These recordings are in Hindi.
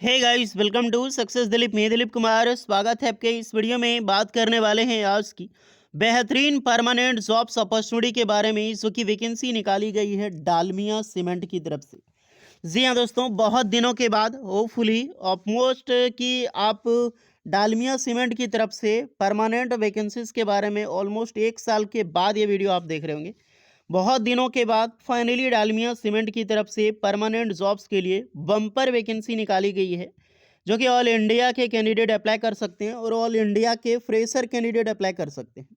Hey guys, welcome to success Dilip. मैं दिलीप कुमार स्वागत है आपके इस वीडियो में। बात करने वाले हैं आज की बेहतरीन परमानेंट जॉब्स अपॉर्चुनिटी के बारे में, जो की वैकेंसी निकाली गई है डालमिया सीमेंट की तरफ से। जी हाँ दोस्तों, बहुत दिनों के बाद होपफुली ऑलमोस्ट कि आप डालमिया सीमेंट की तरफ से परमानेंट वैकेंसीज के बारे में ऑलमोस्ट 1 साल के बाद ये वीडियो आप देख रहे होंगे। बहुत दिनों के बाद फाइनली डालमिया सीमेंट की तरफ से परमानेंट जॉब्स के लिए बम्पर वैकेंसी निकाली गई है, जो कि ऑल इंडिया के कैंडिडेट अप्लाई कर सकते हैं और ऑल इंडिया के फ्रेशर कैंडिडेट अप्लाई कर सकते हैं।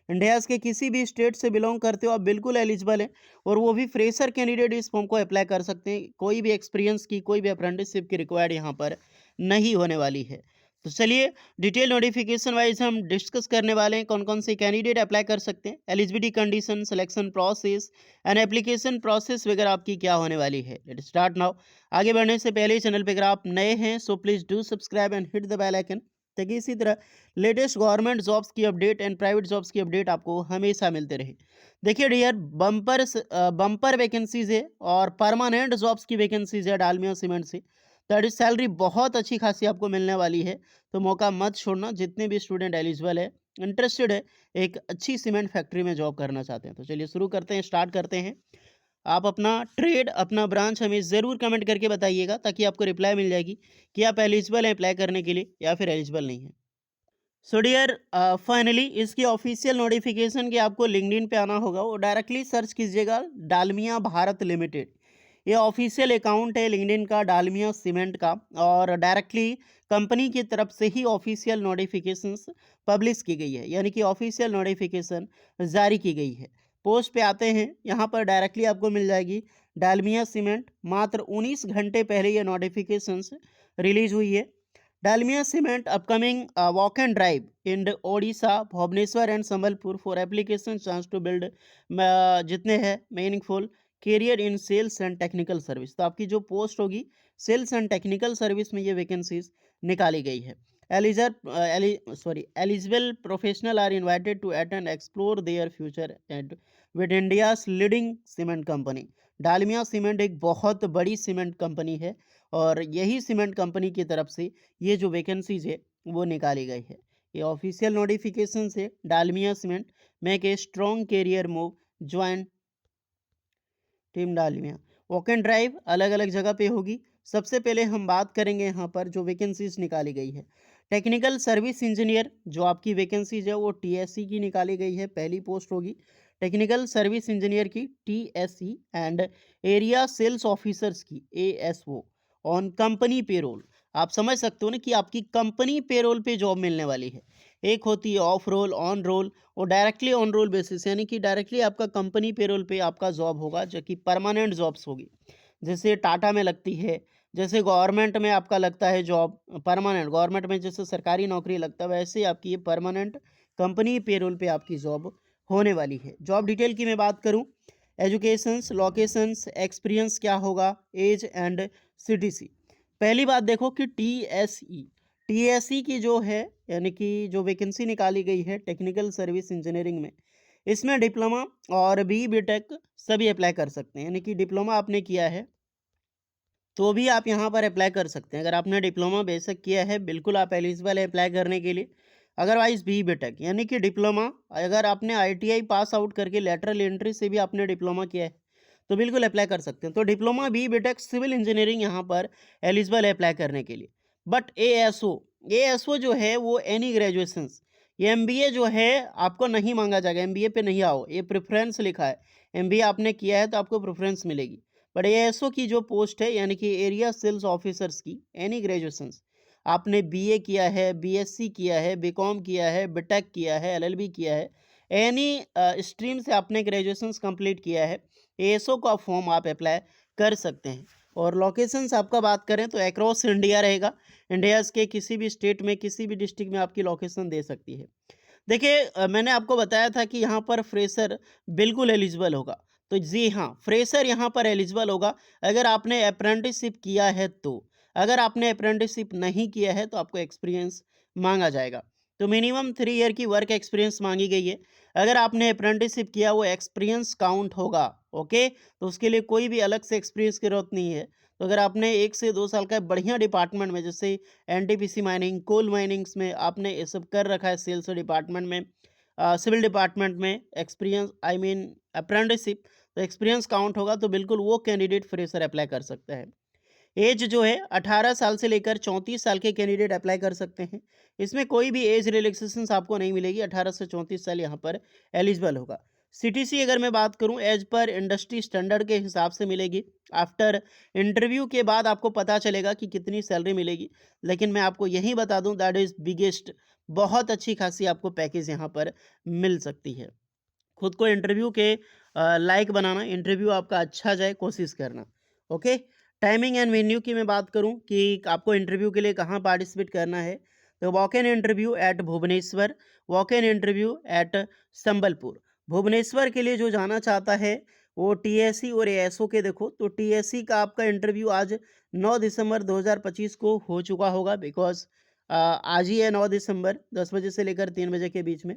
इंडिया के किसी भी स्टेट से बिलोंग करते हो आप बिल्कुल एलिजिबल हैं, और वो भी फ्रेशर कैंडिडेट इस फॉर्म को अप्लाई कर सकते हैं। कोई भी एक्सपीरियंस की, कोई भी अप्रेंटिसशिप की रिक्वायर्ड यहाँ पर नहीं होने वाली है। तो चलिए डिटेल नोटिफिकेशन वाइज हम डिस्कस करने वाले हैं कौन कौन से कैंडिडेट अप्लाई कर सकते हैं, eligibility condition, selection process and application process वगैरह आपकी क्या होने वाली है। Let start now. आगे बढ़ने से पहले चैनल पे अगर आप नए हैं so please do subscribe and hit the bell icon, ताकि इसी तरह लेटेस्ट गवर्नमेंट जॉब्स की अपडेट एंड प्राइवेट जॉब्स की अपडेट आपको हमेशा मिलते रहे। देखिए डियर, बम्पर वैकेंसीज है और परमानेंट जॉब्स की वैकेंसीज है डालमिया सीमेंट से। दैट इज सैलरी बहुत अच्छी खासी आपको मिलने वाली है, तो मौका मत छोड़ना। जितने भी स्टूडेंट एलिजिबल है, इंटरेस्टेड है, एक अच्छी सीमेंट फैक्ट्री में जॉब करना चाहते हैं, तो चलिए शुरू करते हैं, स्टार्ट करते हैं। आप अपना ट्रेड, अपना ब्रांच हमें ज़रूर कमेंट करके बताइएगा, ताकि आपको रिप्लाई मिल जाएगी कि आप एलिजिबल हैं अप्लाई करने के लिए या फिर एलिजिबल नहीं है। सो डियर, फाइनली इसकी ऑफिशियल नोटिफिकेशन के आपको लिंक्डइन पे आना होगा, वो डायरेक्टली सर्च कीजिएगा डालमिया भारत लिमिटेड। ये ऑफिशियल अकाउंट है लिंक्डइन का, डालमिया सीमेंट का, और डायरेक्टली कंपनी की तरफ से ही ऑफिशियल नोटिफिकेशंस पब्लिश की गई है, यानी कि ऑफिशियल नोटिफिकेशन जारी की गई है। पोस्ट पे आते हैं, यहाँ पर डायरेक्टली आपको मिल जाएगी डालमिया सीमेंट। मात्र 19 घंटे पहले ये नोटिफिकेशंस रिलीज हुई है। Dalmia cement upcoming walk and drive in Odisha, Bhubaneswar and Sambalpur for application chance to build जितने हैं meaningful career in sales and technical service. तो आपकी जो पोस्ट होगी सेल्स एंड टेक्निकल सर्विस में ये वैकेंसीज निकाली गई है। Eligible professional are invited to attend explore their future and with India's leading cement company. Dalmia cement एक बहुत बड़ी सीमेंट कंपनी है, और यही सीमेंट कंपनी की तरफ से ये जो वैकेंसीज है वो निकाली गई है। ये ऑफिशियल नोटिफिकेशन से Dalmia cement make a strong career move, join team Dalmia. Walk and drive अलग अलग जगह पे होगी। सबसे पहले हम बात करेंगे यहाँ पर जो वैकेंसीज निकाली गई है। टेक्निकल सर्विस इंजीनियर जो आपकी वैकेंसीज है वो टीएससी की निकाली गई है, पहली पोस्ट होगी टेक्निकल सर्विस इंजीनियर की TSC, and area sales officers की एएसओ ऑन कंपनी पेरोल। आप समझ सकते हो ना कि आपकी कंपनी पेरोल पे जॉब मिलने वाली है। एक होती है ऑफ रोल, ऑन रोल, और डायरेक्टली ऑन रोल बेसिस, यानी कि डायरेक्टली आपका कंपनी पेरोल पे आपका जॉब होगा, जो कि परमानेंट जॉब्स होगी। जैसे टाटा में लगती है, जैसे गवर्नमेंट में आपका लगता है जॉब परमानेंट, गवर्नमेंट में जैसे सरकारी नौकरी लगता है, वैसे ही आपकी ये परमानेंट कंपनी पेरोल पे आपकी जॉब होने वाली है। जॉब डिटेल की मैं बात करूँ, एजुकेशंस, लोकेशंस, एक्सपीरियंस क्या होगा, एज एंड सीटीसी। पहली बात देखो कि टीएसई की जो है, यानी कि जो वैकेंसी निकाली गई है टेक्निकल सर्विस इंजीनियरिंग में, इसमें डिप्लोमा और बीटेक सभी अप्लाई कर सकते हैं। यानी कि डिप्लोमा आपने किया है तो भी आप यहाँ पर अप्लाई कर सकते हैं। अगर आपने डिप्लोमा बेशक किया है, बिल्कुल आप एलिजिबल है अप्लाई करने के लिए। अदरवाइज बीटेक यानी कि डिप्लोमा, अगर आपने आईटीआई पास आउट करके लेटरल एंट्री से भी आपने डिप्लोमा किया है तो बिल्कुल अप्लाई कर सकते हैं। तो डिप्लोमा बीटेक सिविल इंजीनियरिंग यहाँ पर एलिजिबल है अप्लाई करने के लिए। बट एएसओ जो है वो एनी ग्रेजुएशंस, ये एमबीए जो है आपको नहीं मांगा जाएगा, एमबीए पे नहीं आओ, ये प्रेफरेंस लिखा है। एमबीए आपने किया है तो आपको प्रेफरेंस मिलेगी। बट एएसओ की जो पोस्ट है, यानी कि एरिया सेल्स ऑफिसर्स की, एनी ग्रेजुएशंस, आपने बीए किया है, बीएससी किया है, बीकॉम किया है, बीटेक किया है, एलएलबी किया है, एनी स्ट्रीम से आपने ग्रेजुएशंस कंप्लीट किया है, एएसओ का फॉर्म आप अप्लाई कर सकते हैं। और लोकेशंस आपका बात करें तो अक्रॉस इंडिया रहेगा। इंडिया के किसी भी स्टेट में, किसी भी डिस्ट्रिक्ट में आपकी लोकेशन दे सकती है। देखिए, मैंने आपको बताया था कि यहाँ पर फ्रेशर बिल्कुल एलिजिबल होगा, तो जी हाँ, फ्रेशर यहाँ पर एलिजिबल होगा अगर आपने अप्रेंटिसशिप किया है तो। अगर आपने अप्रेंटिसशिप नहीं किया है तो आपको एक्सपीरियंस मांगा जाएगा। तो मिनिमम 3 ईयर की वर्क एक्सपीरियंस मांगी गई है। अगर आपने अप्रेंटिसशिप किया वो एक्सपीरियंस काउंट होगा, ओके। तो उसके लिए कोई भी अलग से एक्सपीरियंस की जरूरत नहीं है। तो अगर आपने 1 से 2 साल का बढ़िया डिपार्टमेंट में जैसे एनटीपीसी माइनिंग, कोल माइनिंग्स में आपने ये सब कर रखा है सेल्स डिपार्टमेंट में, सिविल डिपार्टमेंट में एक्सपीरियंस आई मीन अप्रेंटिसशिप, तो एक्सपीरियंस काउंट होगा तो बिल्कुल वो कैंडिडेट फ्रेशर अप्लाई कर सकता है। एज जो है 18 साल से लेकर 34 साल के कैंडिडेट अप्लाई कर सकते हैं। इसमें कोई भी एज रिलैक्सेशंस आपको नहीं मिलेगी, 18 से 34 साल यहाँ पर एलिजिबल होगा। सीटीसी अगर मैं बात करूँ एज पर इंडस्ट्री स्टैंडर्ड के हिसाब से मिलेगी। आफ्टर इंटरव्यू के बाद आपको पता चलेगा कि कितनी सैलरी मिलेगी, लेकिन मैं आपको यही बता दूं दैट इज़ बिगेस्ट, बहुत अच्छी खासी आपको पैकेज यहाँ पर मिल सकती है। खुद को इंटरव्यू के लायक बनाना, इंटरव्यू आपका अच्छा जाए कोशिश करना। ओके, टाइमिंग एंड वेन्यू की मैं बात करूं कि आपको इंटरव्यू के लिए कहां पार्टिसिपेट करना है, तो walk in interview at Bhubaneswar, walk in interview at Sambalpur. Bhubaneswar के लिए जो जाना चाहता है वो टीएससी और एएसओ के, देखो तो टीएससी का आपका इंटरव्यू आज 9 दिसंबर 2025 को हो चुका होगा, बिकॉज आज ही है 9 दिसंबर 10 बजे से लेकर 3 बजे के बीच में।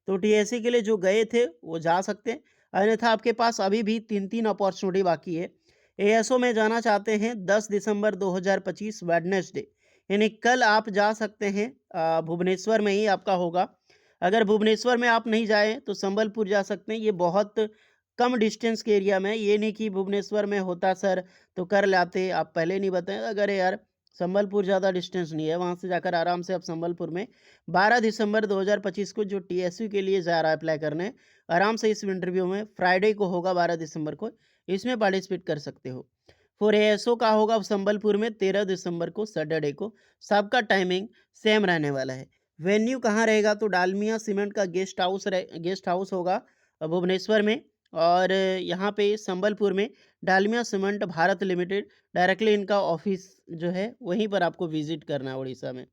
तो टीएससी के लिए जो गए थे वो जा सकते हैं, अन्यथा आपके पास अभी भी 3-3 अपॉर्चुनिटी बाकी है। एएसओ में जाना चाहते हैं 10 दिसंबर 2025 वेडनेसडे, यानी कल आप जा सकते हैं। भुवनेश्वर में ही आपका होगा। अगर भुवनेश्वर में आप नहीं जाएँ तो संबलपुर जा सकते हैं, ये बहुत कम डिस्टेंस के एरिया में है। ये नहीं कि भुवनेश्वर में होता सर तो कर लाते, आप पहले नहीं बताएँ। अगर यार संबलपुर ज़्यादा डिस्टेंस नहीं है, वहाँ से जाकर आराम से आप संबलपुर में 12 दिसंबर 2025 को जो टीएसयू के लिए जा रहा है अप्लाई करने, आराम से इस इंटरव्यू में फ्राइडे को होगा 12 दिसंबर को, इसमें पार्टिसिपेट कर सकते हो। फॉर एएसओ का होगा संबलपुर में 13 दिसंबर को सैटरडे को। सबका टाइमिंग सेम रहने वाला है। वेन्यू कहाँ रहेगा, तो डालमिया सीमेंट का गेस्ट हाउस होगा भुवनेश्वर में, और यहाँ पे संबलपुर में Dalmia cement Bharat limited, directly इनका ऑफिस जो है वहीं पर आपको विजिट करना है उड़ीसा में।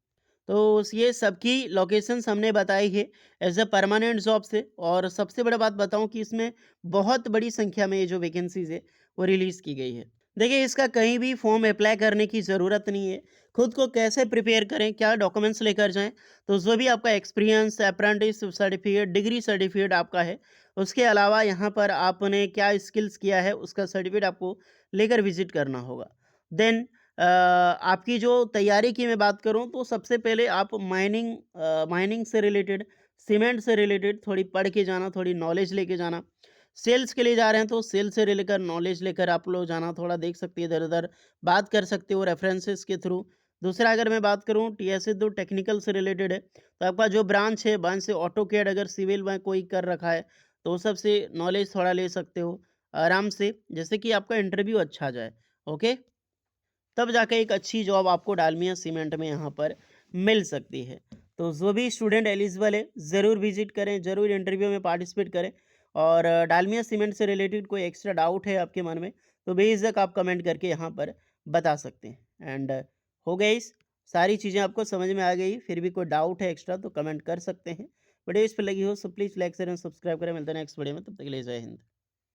तो ये सबकी लोकेशंस हमने बताई है एज अ परमानेंट जॉब से। और सबसे बड़ा बात बताऊं कि इसमें बहुत बड़ी संख्या में ये जो वैकेंसीज है वो रिलीज़ की गई है। देखिए, इसका कहीं भी फॉर्म अप्लाई करने की ज़रूरत नहीं है। खुद को कैसे प्रिपेयर करें, क्या डॉक्यूमेंट्स लेकर जाएं, तो जो भी आपका experience, apprentice certificate, degree certificate आपका है, उसके अलावा यहाँ पर आपने क्या स्किल्स किया है उसका सर्टिफिकेट आपको लेकर विजिट करना होगा। देन आपकी जो तैयारी की मैं बात करूँ तो सबसे पहले आप माइनिंग से रिलेटेड, सीमेंट से रिलेटेड थोड़ी पढ़ के जाना, थोड़ी नॉलेज लेके जाना। सेल्स के लिए जा रहे हैं तो सेल्स से लेकर नॉलेज लेकर आप लोग जाना, थोड़ा देख सकते हैं इधर-उधर, बात कर सकते हो रेफरेंसेस के थ्रू। दूसरा अगर मैं बात करूँ टीएसए तो टेक्निकल से रिलेटेड है, तो आपका जो ब्रांच से ऑटोकैड अगर सिविल में कोई कर रखा है, तो उस सब से नॉलेज थोड़ा ले सकते हो आराम से, जिससे कि आपका इंटरव्यू अच्छा जाए। ओके? तब जाके एक अच्छी जॉब आपको डालमिया सीमेंट में यहाँ पर मिल सकती है। तो जो भी स्टूडेंट एलिजिबल है ज़रूर विजिट करें, ज़रूर इंटरव्यू में पार्टिसिपेट करें। और डालमिया सीमेंट से रिलेटेड कोई एक्स्ट्रा डाउट है आपके मन में तो बेझिझक आप कमेंट करके यहाँ पर बता सकते हैं। एंड हो गई सारी चीज़ें आपको समझ में आ गई, फिर भी कोई डाउट है एक्स्ट्रा तो कमेंट कर सकते हैं। वीडियो इस पर लगी हो so please like share and subscribe करें। मिलते हैं नेक्स्ट वीडियो में, तब तक के लिए जय हिंद।